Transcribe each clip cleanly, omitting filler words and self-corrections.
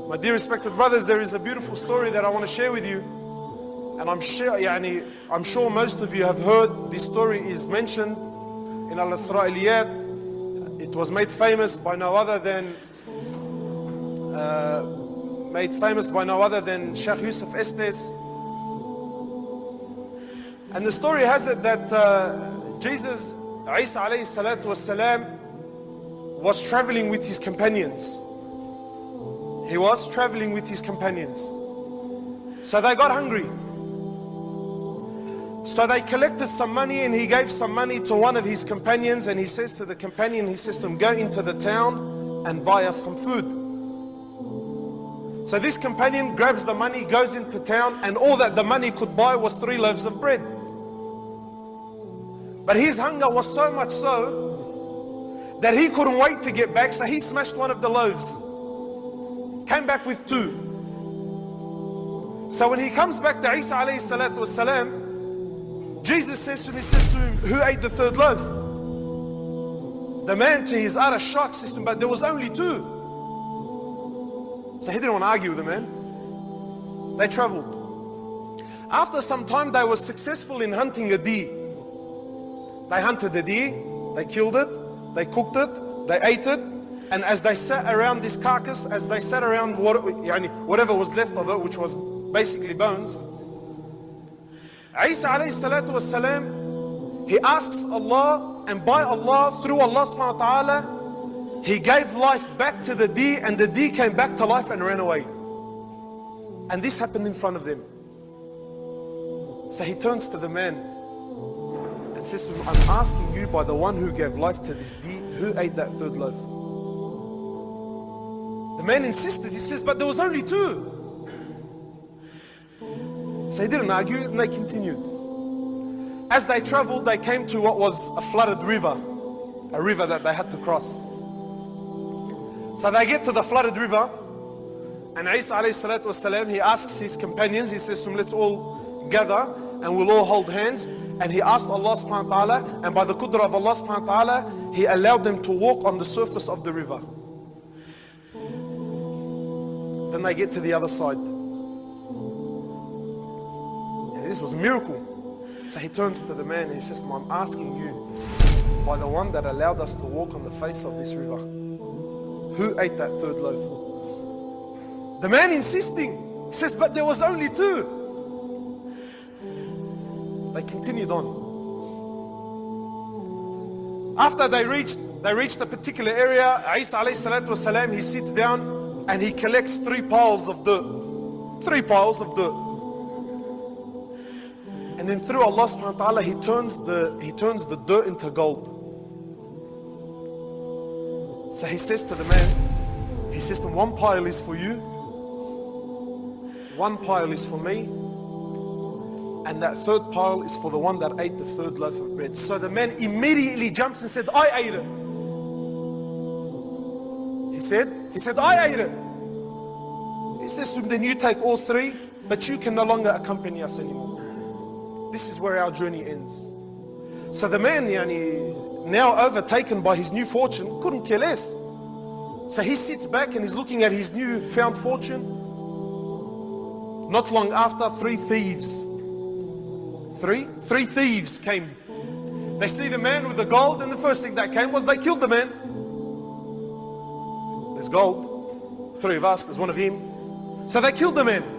My dear respected brothers, there is a beautiful story that I want to share with you. And I'm sure most of you have heard this story is mentioned in Al-Isra'iliyat. It was made famous by no other than Sheikh Yusuf Estes. And the story has it that Jesus, Isa alayhi salatu wassalam, was traveling with his companions. He was traveling with his companions. So they got hungry. So they collected some money, and he gave some money to one of his companions, and he says to the companion, he says to him, go into the town and buy us some food. So this companion grabs the money, goes into town, and all that the money could buy was 3 loaves of bread. But his hunger was so much so that he couldn't wait to get back, so he smashed one of the loaves. Came back with 2. So when he comes back to Isa alayhi salatu wassalam, Jesus says to him, who ate the 3rd loaf? The man, to his utter shock, says to him, but there was only 2. So he didn't want to argue with the man. They traveled. After some time, they were successful in hunting a deer. They hunted the deer, they killed it, they cooked it, they ate it, and as they sat around this carcass, as they sat around whatever was left of it, which was basically bones, Isa alayhi salatu wassalam, he asks Allah, and by Allah, through Allah subhanahu wa ta'ala, he gave life back to the deer, and the deer came back to life and ran away. And this happened in front of them. So he turns to the man and says to him, I'm asking you by the one who gave life to this deer, who ate that 3rd loaf? The man insisted, he says, but there was only 2. So he didn't argue, and they continued. As they traveled, they came to what was a flooded river, a river that they had to cross. So they get to the flooded river, and Isa alayhi salatu wasalam, he asks his companions, he says to them, let's all gather and we'll all hold hands. And he asked Allah subhanahu wa ta'ala, and by the qudra of Allah subhanahu wa ta'ala, he allowed them to walk on the surface of the river. Then they get to the other side. This was a miracle. So he turns to the man and he says to him, I'm asking you, by the one that allowed us to walk on the face of this river, who ate that 3rd loaf? The man insisting, he says, but there was only 2. They continued on. After they reached a particular area, Isa alayhi salatu wasalam, he sits down and he collects 3 piles of dirt. 3 piles of dirt. And then through Allah subhanahu wa ta'ala, he turns the dirt into gold. So he says to the man, he says to him, 1 pile is for you, 1 pile is for me, and that 3rd pile is for the one that ate the 3rd loaf of bread. So the man immediately jumps and said, I ate it. He said, I ate it. He says to him, then you take all 3, but you can no longer accompany us anymore. This is where our journey ends. So the man, now overtaken by his new fortune, couldn't care less. So he sits back and he's looking at his new found fortune. Not long after, 3 thieves. Three thieves came. They see the man with the gold, and the first thing that came was they killed the man. There's gold. 3 of us, there's 1 of him. So they killed the man.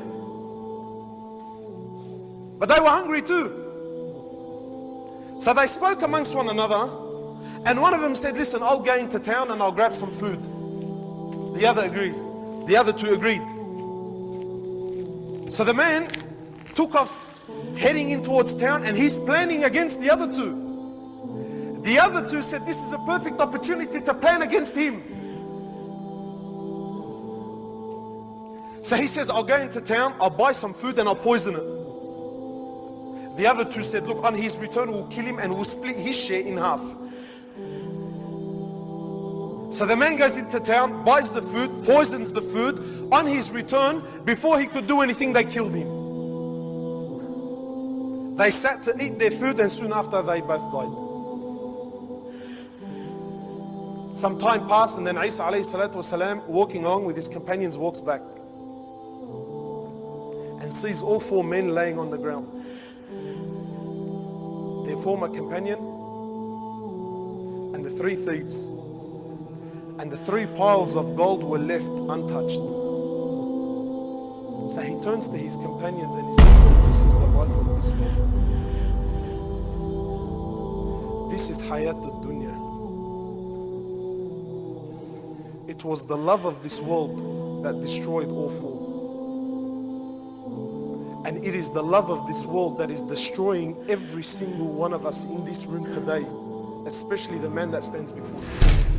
But they were hungry too. So they spoke amongst one another, and one of them said, listen, I'll go into town and I'll grab some food. The other agrees. The other 2 agreed. So the man took off, heading in towards town, and he's planning against the other 2. The other 2 said, this is a perfect opportunity to plan against him. So he says, I'll go into town, I'll buy some food, and I'll poison it. The other 2 said, look, on his return we'll kill him and we'll split his share in half. So the man goes into town, buys the food, poisons the food. On his return, before he could do anything, they killed him. They sat to eat their food, and soon after they both died. Some time passed, and then Isa alayhi salatu wasalam, walking along with his companions, walks back. and sees all four men laying on the ground. Their former companion and the three thieves. And the three piles of gold were left untouched. So he turns to his companions and he says, this is the life of this world. This is hayat ad-dunya. It was the love of this world that destroyed all four. And it is the love of this world that is destroying every single one of us in this room today, especially the man that stands before you.